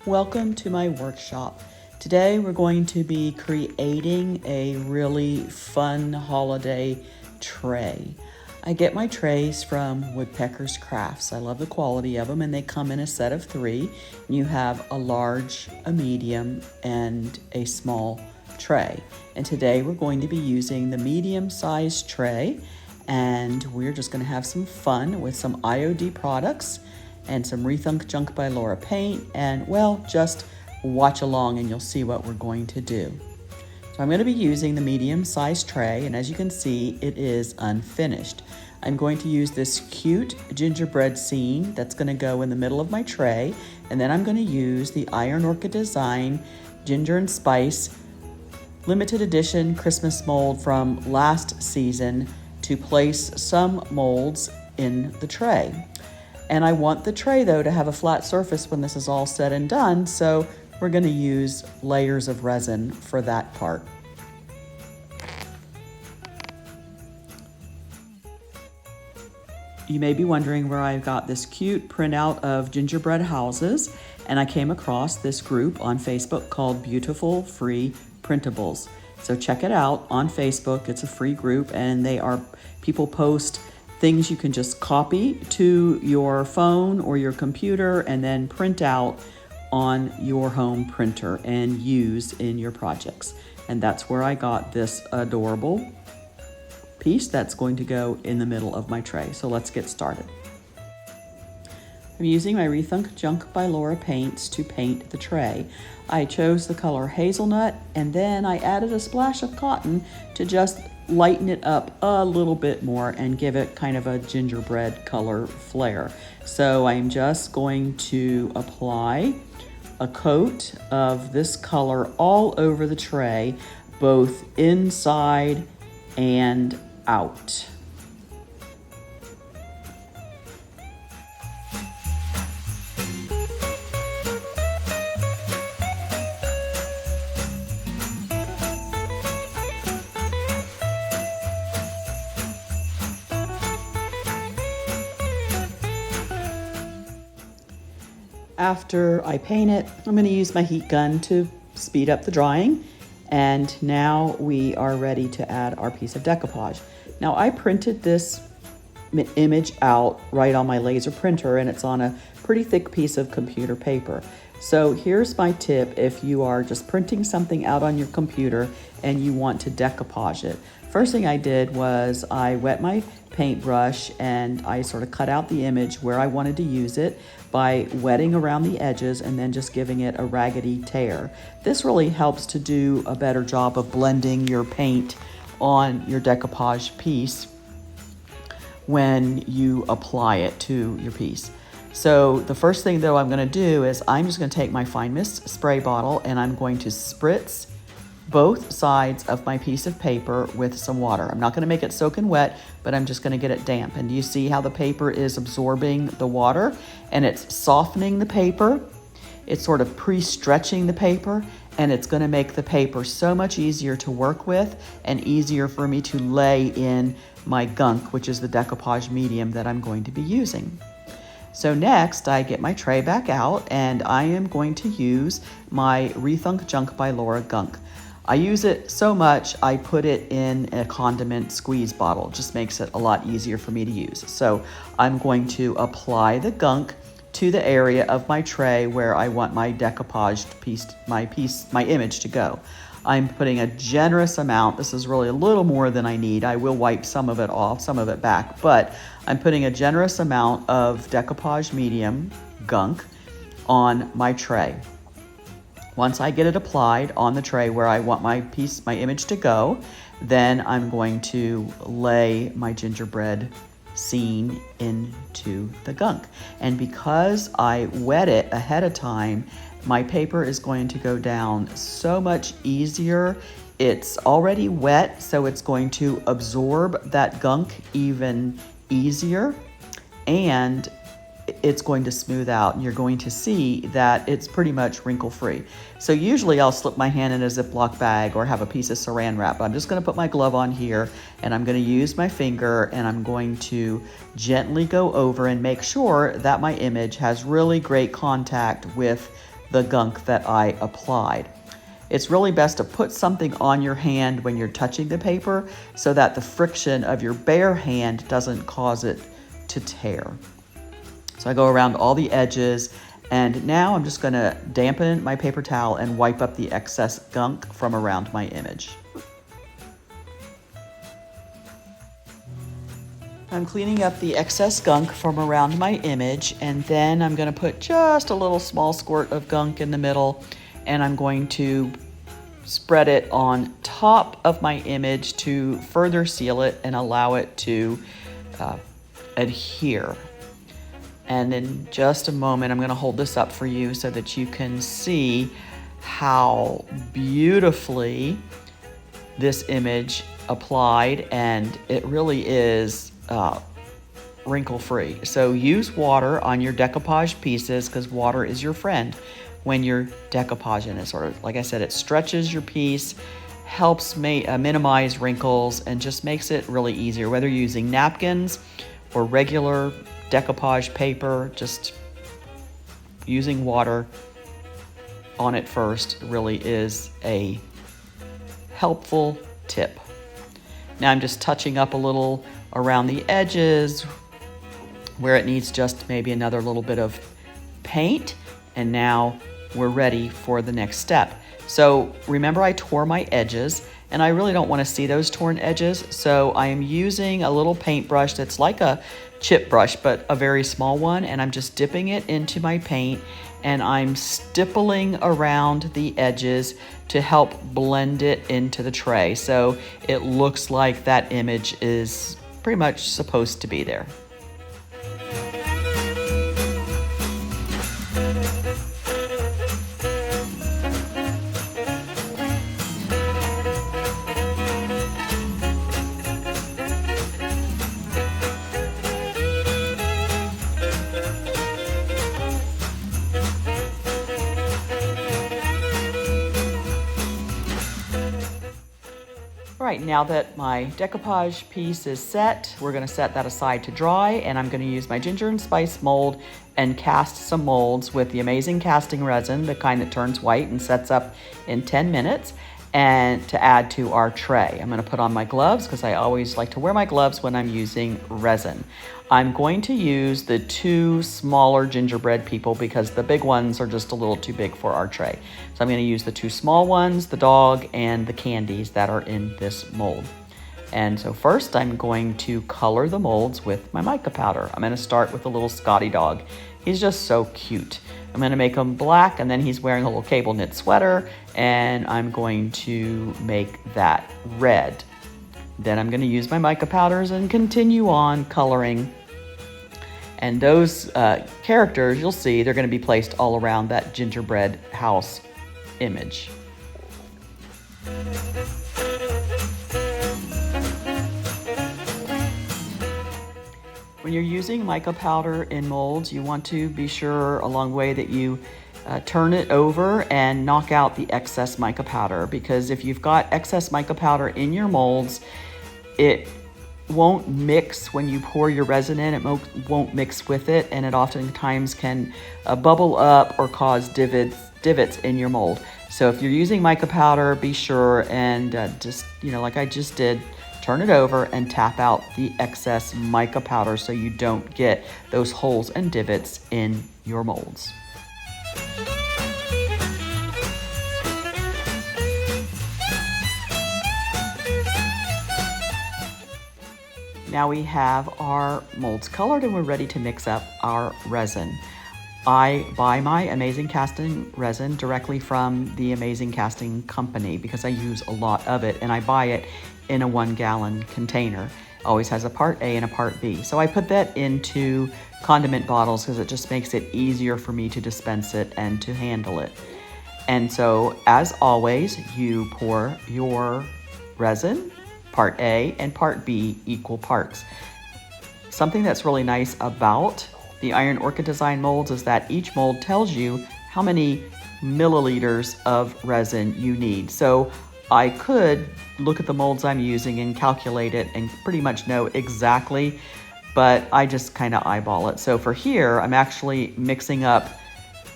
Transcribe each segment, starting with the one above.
Welcome to my workshop. Today we're going to be creating a really fun holiday tray. I get my trays from Woodpecker's Crafts. I love the quality of them, and they come in a set of 3. You have a large, a medium, and a small tray. And today we're going to be using the medium-sized tray, and we're just going to have some fun with some IOD products and some Rethunk Junk by Laura paint, and well, just watch along and you'll see what we're going to do. So I'm going to be using the medium-sized tray, and as you can see, it is unfinished. I'm going to use this cute gingerbread scene that's going to go in the middle of my tray, and then I'm going to use the Iron Orchid Design Ginger and Spice limited edition Christmas mold from last season to place some molds in the tray. And I want the tray, though, to have a flat surface when this is all said and done, so we're going to use layers of resin for that part. You may be wondering where I got this cute printout of gingerbread houses, and I came across this group on Facebook called Beautiful Free Printables. So check it out on Facebook. It's a free group, and people post things you can just copy to your phone or your computer and then print out on your home printer and use in your projects. And that's where I got this adorable piece that's going to go in the middle of my tray. So let's get started. I'm using my Rethunk Junk by Laura paints to paint the tray. I chose the color hazelnut, and then I added a splash of cotton to just lighten it up a little bit more and give it kind of a gingerbread color flair. So I'm just going to apply a coat of this color all over the tray, both inside and out. After I paint it, I'm going to use my heat gun to speed up the drying. And now we are ready to add our piece of decoupage. Now I printed this image out right on my laser printer, and it's on a pretty thick piece of computer paper. So here's my tip if you are just printing something out on your computer and you want to decoupage it. First thing I did was I wet my paintbrush and I sort of cut out the image where I wanted to use it by wetting around the edges and then just giving it a raggedy tear. This really helps to do a better job of blending your paint on your decoupage piece when you apply it to your piece. So the first thing though I'm going to do is I'm just going to take my Fine Mist spray bottle and I'm going to spritz both sides of my piece of paper with some water. I'm not going to make it soaking wet, but I'm just going to get it damp. And do you see how the paper is absorbing the water and it's softening the paper? It's sort of pre-stretching the paper, and it's going to make the paper so much easier to work with and easier for me to lay in my gunk, which is the decoupage medium that I'm going to be using. So next, I get my tray back out and I am going to use my Rethunk Junk by Laura gunk. I use it so much, I put it in a condiment squeeze bottle. It just makes it a lot easier for me to use. So I'm going to apply the gunk to the area of my tray where I want my decoupaged piece, my image to go. I'm putting a generous amount. This is really a little more than I need. I will wipe some of it off, some of it back, but I'm putting a generous amount of decoupage medium gunk on my tray. Once I get it applied on the tray where I want my image to go, then I'm going to lay my gingerbread scene into the gunk. And because I wet it ahead of time, my paper is going to go down so much easier. It's already wet, so it's going to absorb that gunk even easier, and it's going to smooth out, and you're going to see that it's pretty much wrinkle-free. So usually I'll slip my hand in a Ziploc bag or have a piece of saran wrap. I'm just going to put my glove on here, and I'm going to use my finger, and I'm going to gently go over and make sure that my image has really great contact with the gunk that I applied. It's really best to put something on your hand when you're touching the paper so that the friction of your bare hand doesn't cause it to tear. So I go around all the edges, and now I'm just going to dampen my paper towel and wipe up the excess gunk from around my image. I'm cleaning up the excess gunk from around my image, and then I'm going to put just a little small squirt of gunk in the middle, and I'm going to spread it on top of my image to further seal it and allow it to adhere. And in just a moment, I'm going to hold this up for you so that you can see how beautifully this image applied, and it really is wrinkle-free. So use water on your decoupage pieces because water is your friend when you're decoupaging it. Sort of, like I said, it stretches your piece, helps minimize wrinkles, and just makes it really easier. Whether you're using napkins or regular decoupage paper, just using water on it first really is a helpful tip. Now I'm just touching up a little around the edges where it needs just maybe another little bit of paint, and now we're ready for the next step. So remember, I tore my edges, and I really don't want to see those torn edges, so I am using a little paintbrush that's like a chip brush but a very small one, and I'm just dipping it into my paint and I'm stippling around the edges to help blend it into the tray so it looks like that image is pretty much supposed to be there. All right, now that my decoupage piece is set, we're going to set that aside to dry, and I'm going to use my ginger and spice mold and cast some molds with the amazing casting resin, the kind that turns white and sets up in 10 minutes, and to add to our tray. I'm going to put on my gloves because I always like to wear my gloves when I'm using resin. I'm going to use the two smaller gingerbread people because the big ones are just a little too big for our tray. So I'm going to use the two small ones, the dog and the candies that are in this mold. And so first I'm going to color the molds with my mica powder. I'm going to start with the little Scotty dog. He's just so cute. I'm going to make him black, and then he's wearing a little cable knit sweater, and I'm going to make that red. Then I'm going to use my mica powders and continue on coloring. And those characters, you'll see, they're going to be placed all around that gingerbread house image. When you're using mica powder in molds, you want to be sure along the way that you turn it over and knock out the excess mica powder, because if you've got excess mica powder in your molds, it won't mix when you pour your resin in. It won't mix with it, and it oftentimes can bubble up or cause divots in your mold. So if you're using mica powder, be sure and just, like I just did, turn it over and tap out the excess mica powder so you don't get those holes and divots in your molds. Now we have our molds colored and we're ready to mix up our resin. I buy my Amazing Casting resin directly from the Amazing Casting company because I use a lot of it, and I buy it in a 1-gallon container. Always has a part A and a part B. So I put that into condiment bottles because it just makes it easier for me to dispense it and to handle it. And so, as always, you pour your resin, part A and part B, equal parts. Something that's really nice about the Iron Orchid Design molds is that each mold tells you how many milliliters of resin you need. So I could look at the molds I'm using and calculate it and pretty much know exactly, but I just kind of eyeball it. So for here, I'm actually mixing up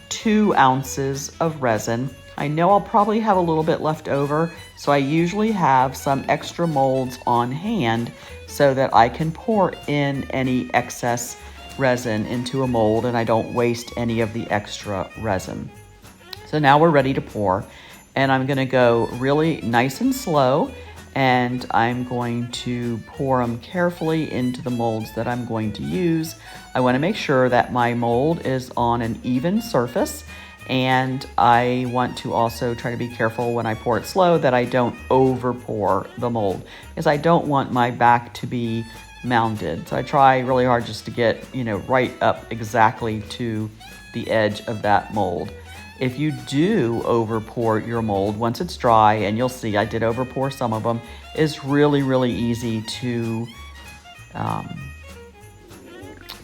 2 ounces of resin. I know I'll probably have a little bit left over, so I usually have some extra molds on hand so that I can pour in any excess resin into a mold and I don't waste any of the extra resin. So now we're ready to pour, and I'm gonna go really nice and slow, and I'm going to pour them carefully into the molds that I'm going to use. I wanna make sure that my mold is on an even surface, and I want to also try to be careful when I pour it slow that I don't over pour the mold, because I don't want my back to be mounded. So I try really hard just to get, right up exactly to the edge of that mold. If you do over pour your mold, once it's dry, and you'll see I did over pour some of them, it's really, really easy to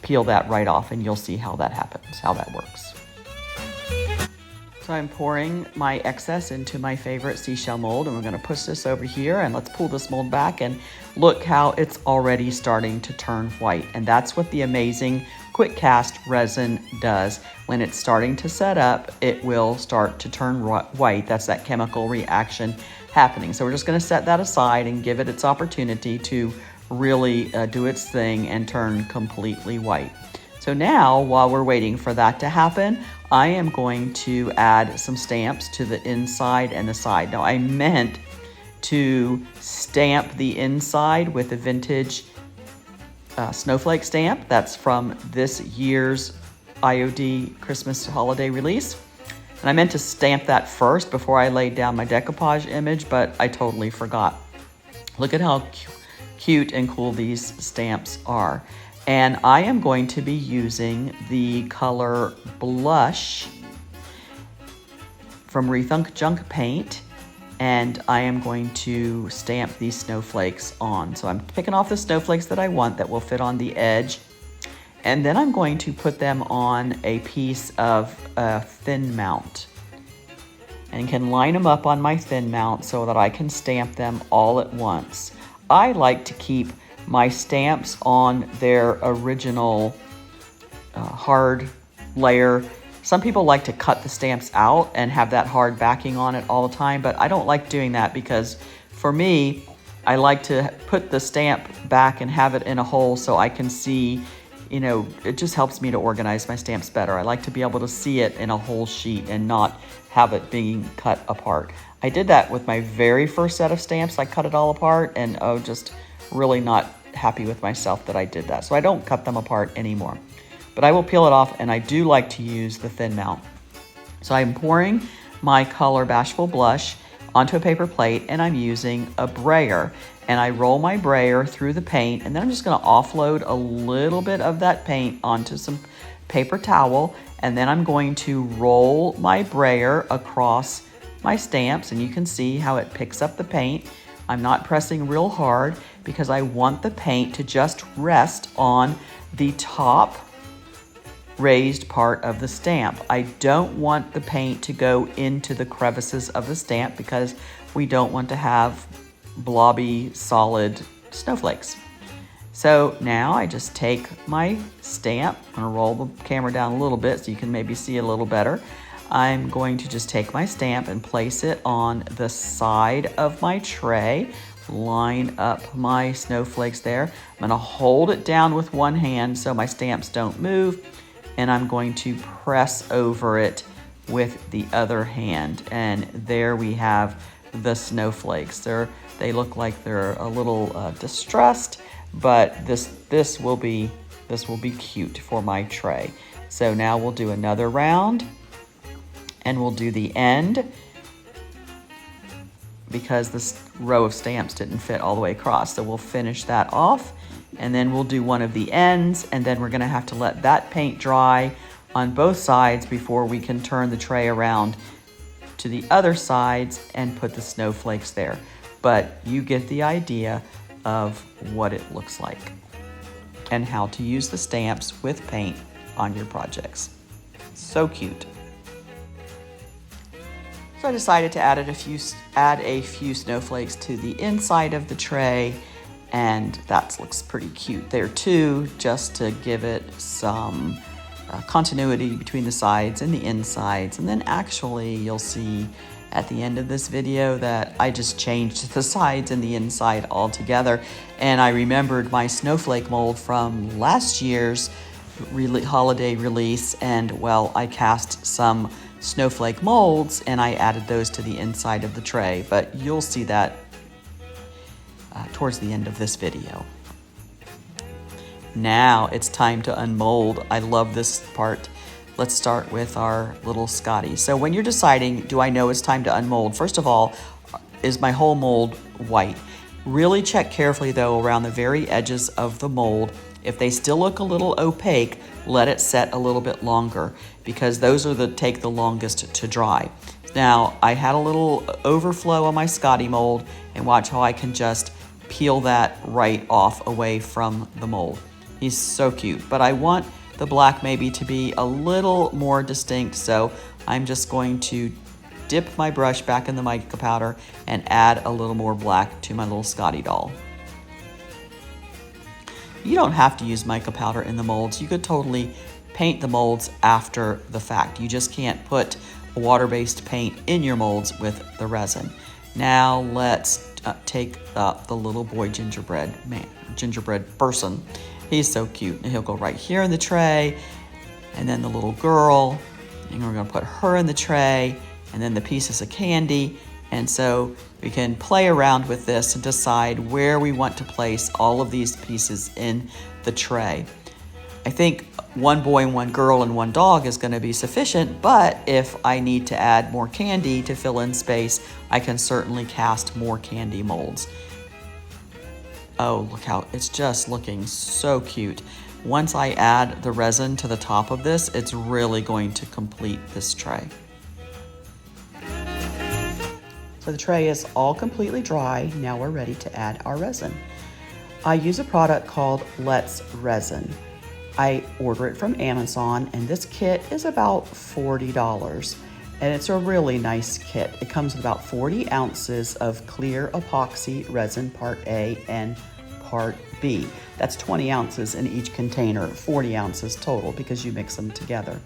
peel that right off, and you'll see how that happens, how that works. So I'm pouring my excess into my favorite seashell mold, and we're gonna push this over here, and let's pull this mold back, and look how it's already starting to turn white. And that's what the amazing quick cast resin does. When it's starting to set up, it will start to turn white. That's that chemical reaction happening. So we're just gonna set that aside and give it its opportunity to really do its thing and turn completely white. So now, while we're waiting for that to happen, I am going to add some stamps to the inside and the side. Now, I meant to stamp the inside with a vintage snowflake stamp. That's from this year's IOD Christmas holiday release. And I meant to stamp that first before I laid down my decoupage image, but I totally forgot. Look at how cute and cool these stamps are. And I am going to be using the color Blush from Rethunk Junk Paint, and I am going to stamp these snowflakes on. So I'm picking off the snowflakes that I want that will fit on the edge, and then I'm going to put them on a piece of thin mount, and can line them up on my thin mount so that I can stamp them all at once. I like to keep my stamps on their original hard layer. Some people like to cut the stamps out and have that hard backing on it all the time, but I don't like doing that, because for me, I like to put the stamp back and have it in a hole so I can see, it just helps me to organize my stamps better. I like to be able to see it in a whole sheet and not have it being cut apart. I did that with my very first set of stamps. I cut it all apart, and just really not happy with myself that I did that. So I don't cut them apart anymore. But I will peel it off, and I do like to use the thin mount. So I'm pouring my color Bashful Blush onto a paper plate, and I'm using a brayer. And I roll my brayer through the paint, and then I'm just gonna offload a little bit of that paint onto some paper towel, and then I'm going to roll my brayer across my stamps, and you can see how it picks up the paint. I'm not pressing real hard because I want the paint to just rest on the top raised part of the stamp. I don't want the paint to go into the crevices of the stamp because we don't want to have blobby, solid snowflakes. So now I just take my stamp. I'm gonna roll the camera down a little bit so you can maybe see a little better. I'm going to just take my stamp and place it on the side of my tray, line up my snowflakes there. I'm gonna hold it down with one hand so my stamps don't move, and I'm going to press over it with the other hand. And there we have the snowflakes. They look like they're a little distressed, but this will be cute for my tray. So now we'll do another round, and we'll do the end because this row of stamps didn't fit all the way across. So we'll finish that off, and then we'll do one of the ends, and then we're gonna have to let that paint dry on both sides before we can turn the tray around to the other sides and put the snowflakes there. But you get the idea of what it looks like and how to use the stamps with paint on your projects. So cute. So I decided to add a few snowflakes to the inside of the tray, and that looks pretty cute there too, just to give it some continuity between the sides and the insides. And then actually you'll see at the end of this video that I just changed the sides and the inside altogether. And I remembered my snowflake mold from last year's holiday release, and well, I cast some snowflake molds and I added those to the inside of the tray, but you'll see that towards the end of this video. Now it's time to unmold. I love this part. Let's start with our little Scotty. So when you're deciding, do I know it's time to unmold? First of all, is my whole mold white? Really check carefully though around the very edges of the mold. If they still look a little opaque, let it set a little bit longer, because those are take the longest to dry. Now, I had a little overflow on my Scotty mold, and watch how I can just peel that right off away from the mold. He's so cute, but I want the black maybe to be a little more distinct, so I'm just going to dip my brush back in the mica powder and add a little more black to my little Scotty doll. You don't have to use mica powder in the molds. You could totally paint the molds after the fact. You just can't put a water-based paint in your molds with the resin. Now let's take the little boy gingerbread person. He's so cute. And he'll go right here in the tray, and then the little girl, and we're gonna put her in the tray, and then the pieces of candy. And so we can play around with this and decide where we want to place all of these pieces in the tray. I think one boy and one girl and one dog is going to be sufficient, but if I need to add more candy to fill in space, I can certainly cast more candy molds. Oh, look how it's just looking so cute. Once I add the resin to the top of this, it's really going to complete this tray. So the tray is all completely dry. Now we're ready to add our resin. I use a product called Let's Resin. I order it from Amazon, and this kit is about $40. And it's a really nice kit. It comes with about 40 ounces of clear epoxy resin, part A and part B. That's 20 ounces in each container, 40 ounces total, because you mix them together.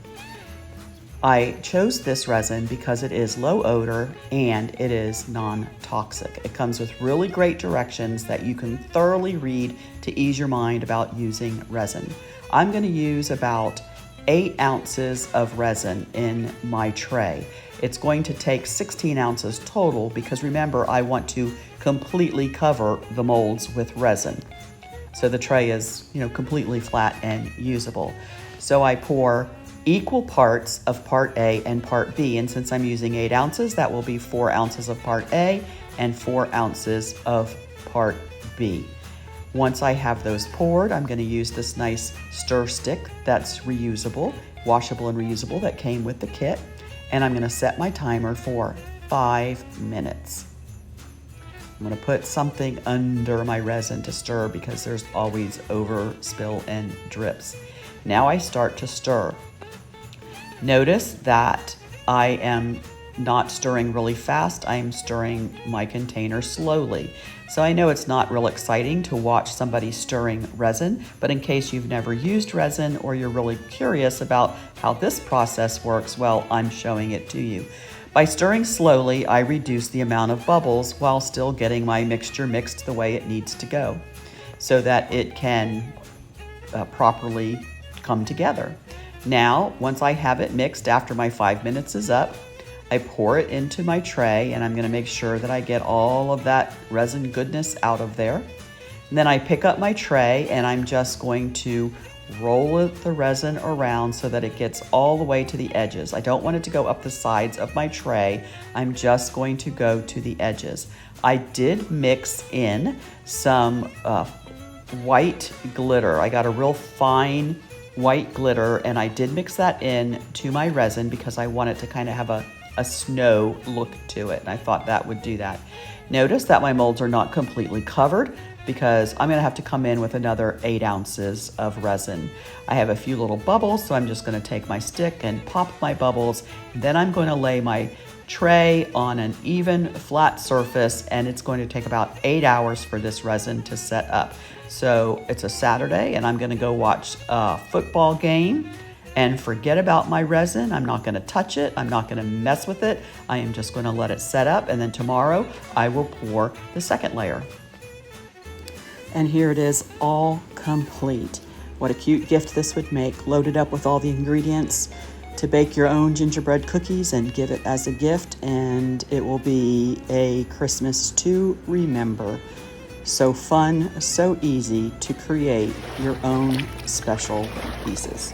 I chose this resin because it is low odor and it is non-toxic. It comes with really great directions that you can thoroughly read to ease your mind about using resin. I'm going to use about 8 ounces of resin in my tray. It's going to take 16 ounces total because remember, I want to completely cover the molds with resin. So the tray is, completely flat and usable. So I pour equal parts of part A and part B, and since I'm using 8 ounces, that will be 4 ounces of part A and 4 ounces of part B. Once I have those poured, I'm going to use this nice stir stick that's reusable, washable and reusable, that came with the kit, and I'm going to set my timer for 5 minutes. I'm going to put something under my resin to stir because there's always overspill and drips. Now I start to stir. Notice that I am not stirring really fast. I'm stirring my container slowly. So I know it's not real exciting to watch somebody stirring resin, but in case you've never used resin or you're really curious about how this process works, well, I'm showing it to you. By stirring slowly, I reduce the amount of bubbles while still getting my mixture mixed the way it needs to go so that it can properly come together. Now, once I have it mixed after my 5 minutes is up, I pour it into my tray, and I'm going to make sure that I get all of that resin goodness out of there. And then I pick up my tray, and I'm just going to roll the resin around so that it gets all the way to the edges. I don't want it to go up the sides of my tray. I'm just going to go to the edges. I did mix in some white glitter. I got a real fine white glitter, and I did mix that in to my resin because I want it to kind of have a snow look to it, and I thought that would do that. Notice that my molds are not completely covered because I'm gonna have to come in with another 8 ounces of resin. I have a few little bubbles, so I'm just gonna take my stick and pop my bubbles. Then I'm gonna lay my tray on an even flat surface, and it's going to take about 8 hours for this resin to set up. So it's a Saturday, and I'm gonna go watch a football game and forget about my resin. I'm not gonna touch it. I'm not gonna mess with it. I am just gonna let it set up, and then tomorrow I will pour the second layer. And here it is, all complete. What a cute gift this would make, loaded up with all the ingredients to bake your own gingerbread cookies and give it as a gift, and it will be a Christmas to remember. So fun, so easy to create your own special pieces.